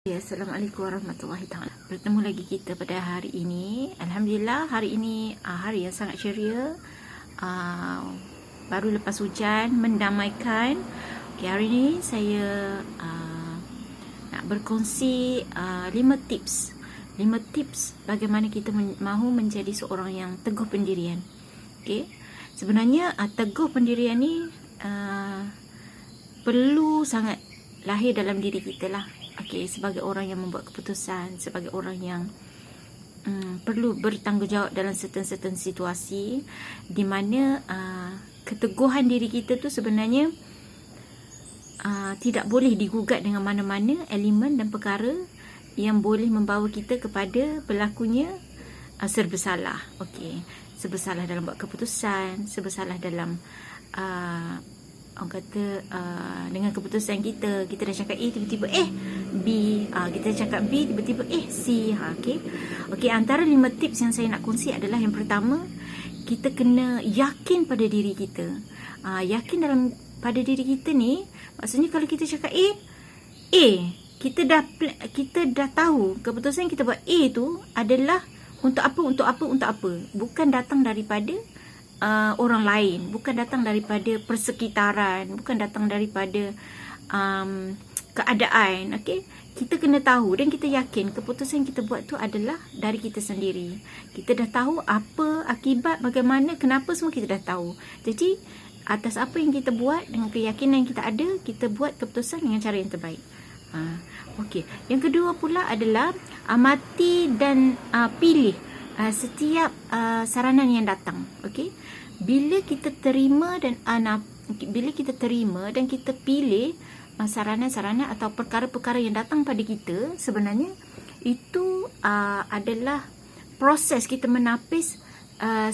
Ya, Assalamualaikum warahmatullahi taala. Bertemu lagi kita pada hari ini. Alhamdulillah, hari ini hari yang sangat ceria. Baru lepas hujan, mendamaikan. Okay, hari ini saya nak berkongsi 5 tips. 5 tips bagaimana kita mahu menjadi seorang yang teguh pendirian. Okay. Sebenarnya teguh pendirian ni perlu sangat lahir dalam diri kita lah. Okay, sebagai orang yang membuat keputusan, sebagai orang yang perlu bertanggungjawab dalam certain situasi di mana keteguhan diri kita tu sebenarnya tidak boleh digugat dengan mana-mana elemen dan perkara yang boleh membawa kita kepada berlakunya serba salah. Okay, serba salah dalam buat keputusan, serba salah dalam orang kata dengan keputusan kita dah cakap A, tiba-tiba B, kita cakap B, tiba-tiba C. Okey, antara 5 tips yang saya nak kongsi adalah yang pertama, kita kena yakin pada diri kita. Yakin pada diri kita ni maksudnya kalau kita cakap A, kita dah tahu keputusan kita buat A tu adalah untuk apa, bukan datang daripada orang lain, bukan datang daripada persekitaran, bukan datang daripada keadaan. Okay? Kita kena tahu dan kita yakin keputusan yang kita buat tu adalah dari kita sendiri. Kita dah tahu apa akibat, bagaimana, kenapa, semua kita dah tahu. Jadi atas apa yang kita buat, dengan keyakinan yang kita ada, kita buat keputusan dengan cara yang terbaik. Okey. Yang kedua pula adalah amati dan pilih setiap saranan yang datang. Okey, bila kita terima dan kita pilih saranan-saranan atau perkara-perkara yang datang pada kita, sebenarnya itu adalah proses kita menapis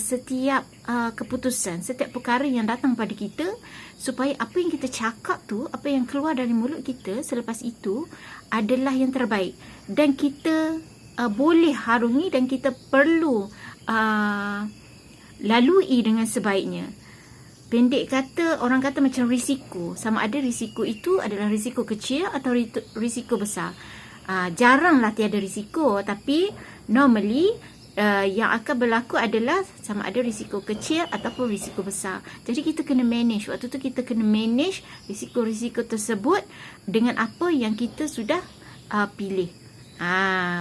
setiap keputusan, setiap perkara yang datang pada kita, supaya apa yang kita cakap tu, apa yang keluar dari mulut kita selepas itu adalah yang terbaik dan kita boleh harungi dan kita perlu lalui dengan sebaiknya. Pendek kata, orang kata macam risiko. Sama ada risiko itu adalah risiko kecil atau risiko besar. Jaranglah tiada risiko, tapi normally yang akan berlaku adalah sama ada risiko kecil ataupun risiko besar. Jadi kita kena manage. Waktu tu kita kena manage risiko-risiko tersebut dengan apa yang kita sudah pilih.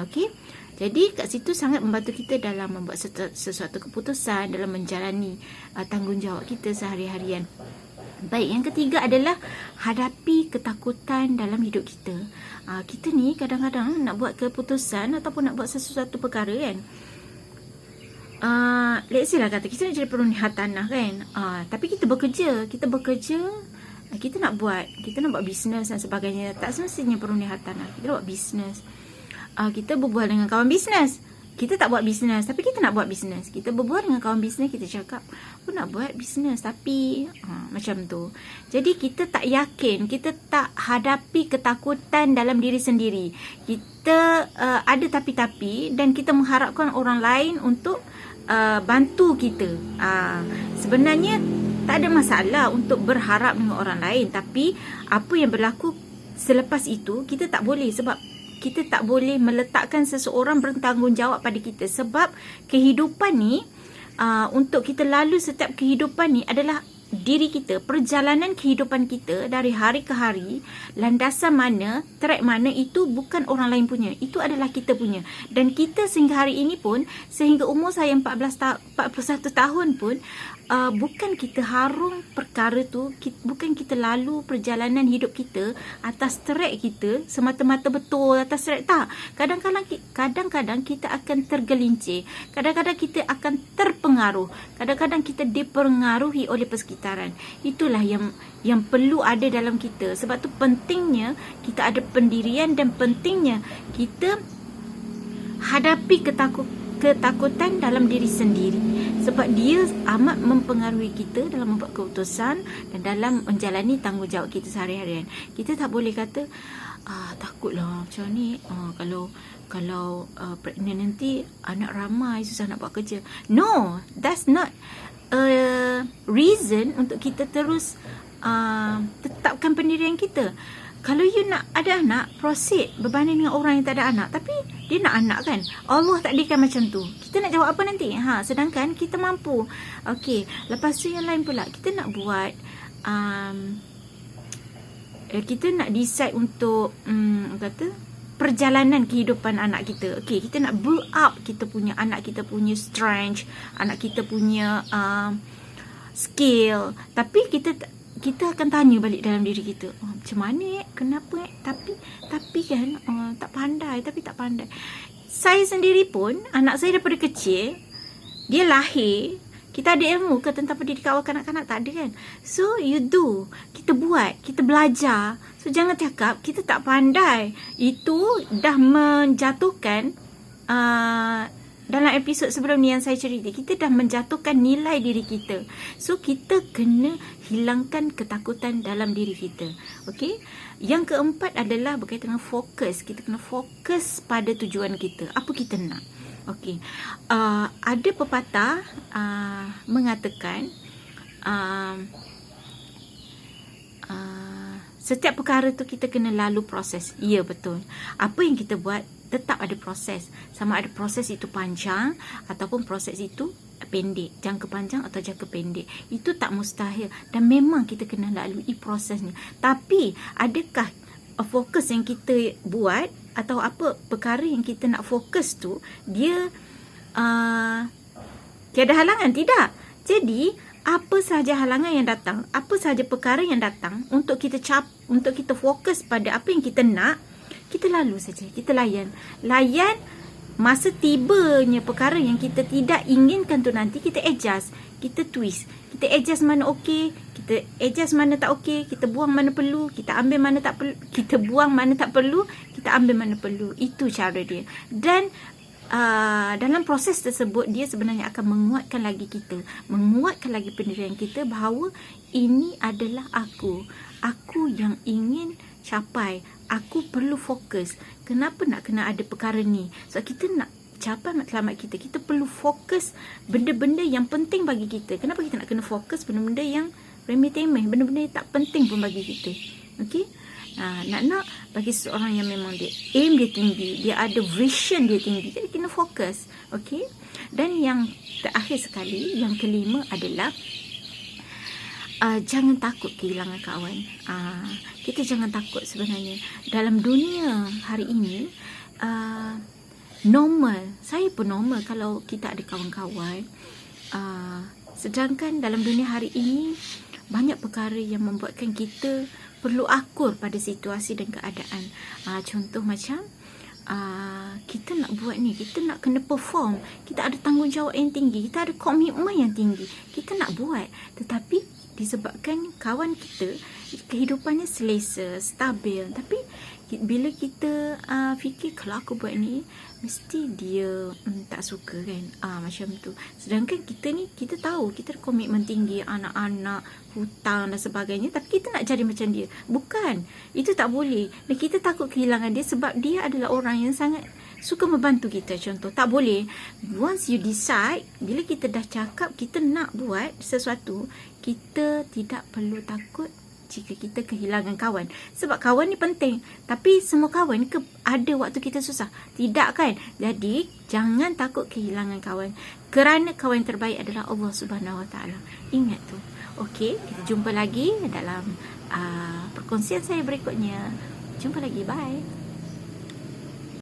Okey. Jadi kat situ sangat membantu kita dalam membuat sesuatu keputusan, dalam menjalani tanggungjawab kita sehari-harian. Baik, yang ketiga adalah hadapi ketakutan dalam hidup kita. Kita ni kadang-kadang nak buat keputusan ataupun nak buat sesuatu perkara kan. Let's say lah kata kita nak jadi perunding hartanah kan. Tapi kita bekerja, kita nak buat bisnes dan sebagainya. Tak semestinya perunding hartanah. Kita buat bisnes. Kita berbual dengan kawan bisnes. Kita tak buat bisnes, tapi kita nak buat bisnes. Kita berbual dengan kawan bisnes, kita cakap, aku nak buat bisnes, tapi macam tu. Jadi kita tak yakin, kita tak hadapi ketakutan dalam diri sendiri. Kita ada tapi-tapi dan kita mengharapkan orang lain untuk bantu kita. Sebenarnya tak ada masalah untuk berharap dengan orang lain, tapi apa yang berlaku selepas itu kita tak boleh, sebab kita tak boleh meletakkan seseorang bertanggungjawab pada kita. Sebab kehidupan ni, untuk kita lalu setiap kehidupan ni adalah diri kita. Perjalanan kehidupan kita dari hari ke hari, landasan mana, track mana, itu bukan orang lain punya. Itu adalah kita punya. Dan kita sehingga hari ini pun, sehingga umur saya 41 tahun pun, bukan kita harung perkara tu, bukan kita lalu perjalanan hidup kita atas track kita semata-mata betul atas track, tak. Kadang-kadang kita akan tergelincir, kadang-kadang kita akan terpengaruh, kadang-kadang kita dipengaruhi oleh persekitaran. Itulah yang perlu ada dalam kita. Sebab tu pentingnya kita ada pendirian dan pentingnya kita hadapi ketakutan dalam diri sendiri, sebab dia amat mempengaruhi kita dalam membuat keputusan dan dalam menjalani tanggungjawab kita sehari-harian. Kita tak boleh kata takutlah macam ni, kalau pregnant nanti anak ramai, susah nak buat kerja. No, that's not a reason untuk kita terus tetapkan pendirian kita. Kalau you nak ada anak, proceed berbanding dengan orang yang tak ada anak. Tapi dia nak anak kan. Allah takdirkan macam tu. Kita nak jawab apa nanti? Sedangkan kita mampu. Okey, lepas tu yang lain pula, kita nak buat kita nak decide untuk perjalanan kehidupan anak kita. Okey, kita nak build up kita punya anak, kita punya strength, anak kita punya skill. Tapi kita akan tanya balik dalam diri kita, macam mana kenapa tapi kan tak pandai. Saya sendiri pun, anak saya daripada kecil, dia lahir, kita ada ilmu ke tentang pendidikan awal kanak-kanak? Tak ada kan. So you do, kita buat, kita belajar. So jangan cakap kita tak pandai. Itu dah menjatuhkan dalam episod sebelum ni yang saya cerita, kita dah menjatuhkan nilai diri kita. So kita kena hilangkan ketakutan dalam diri kita. Okey. Yang keempat adalah berkaitan dengan fokus. Kita kena fokus pada tujuan kita. Apa kita nak? Okey. Ada pepatah mengatakan setiap perkara tu kita kena lalu proses. Ya, betul. Apa yang kita buat tetap ada proses. Sama ada proses itu panjang ataupun proses itu pendek, jangka panjang atau jangka pendek. Itu tak mustahil dan memang kita kena lalui prosesnya. Tapi adakah fokus yang kita buat atau apa perkara yang kita nak fokus tu dia tiada halangan? Tidak. Jadi apa sahaja halangan yang datang, apa sahaja perkara yang datang untuk kita fokus pada apa yang kita nak, kita lalu saja, kita layan masa tibanya perkara yang kita tidak inginkan tu nanti, kita adjust, kita twist, kita adjust mana okey, kita adjust mana tak okey, kita buang mana perlu, kita ambil mana tak perlu, kita buang mana tak perlu, kita ambil mana perlu. Itu cara dia. Dan dalam proses tersebut dia sebenarnya akan menguatkan lagi kita, menguatkan lagi pendirian kita bahawa ini adalah aku yang ingin capai, aku perlu fokus. Kenapa nak kena ada perkara ni? Sebab kita nak capai matlamat kita, kita perlu fokus benda-benda yang penting bagi kita. Kenapa kita nak kena fokus benda-benda yang remeh-temeh, benda-benda yang tak penting pun bagi kita? Okey. Nak bagi seseorang yang memang dia aim dia tinggi, dia ada vision dia tinggi, jadi kena fokus. Okey. Dan yang terakhir sekali, yang kelima adalah jangan takut kehilangan kawan. Kita jangan takut sebenarnya. Dalam dunia hari ini, normal. Saya pun normal kalau kita ada kawan-kawan. Sedangkan dalam dunia hari ini, banyak perkara yang membuatkan kita perlu akur pada situasi dan keadaan. Contoh macam, kita nak buat ni, kita nak kena perform, kita ada tanggungjawab yang tinggi, kita ada komitmen yang tinggi, kita nak buat. Tetapi disebabkan kawan kita kehidupannya selesa, stabil, tapi bila kita fikir kalau aku buat ni mesti dia tak suka kan, macam tu. Sedangkan kita ni, kita tahu kita ada komitmen tinggi, anak-anak, hutang dan sebagainya, tapi kita nak jadi macam dia. Bukan, itu tak boleh. Dan kita takut kehilangan dia sebab dia adalah orang yang sangat suka membantu kita. Contoh, tak boleh. Once you decide, bila kita dah cakap kita nak buat sesuatu, kita tidak perlu takut jika kita kehilangan kawan. Sebab kawan ni penting. Tapi semua kawan ke ada waktu kita susah? Tidak kan? Jadi jangan takut kehilangan kawan. Kerana kawan terbaik adalah Allah Subhanahu Wa Taala. Ingat tu. Okey, kita jumpa lagi dalam perkongsian saya berikutnya. Jumpa lagi. Bye.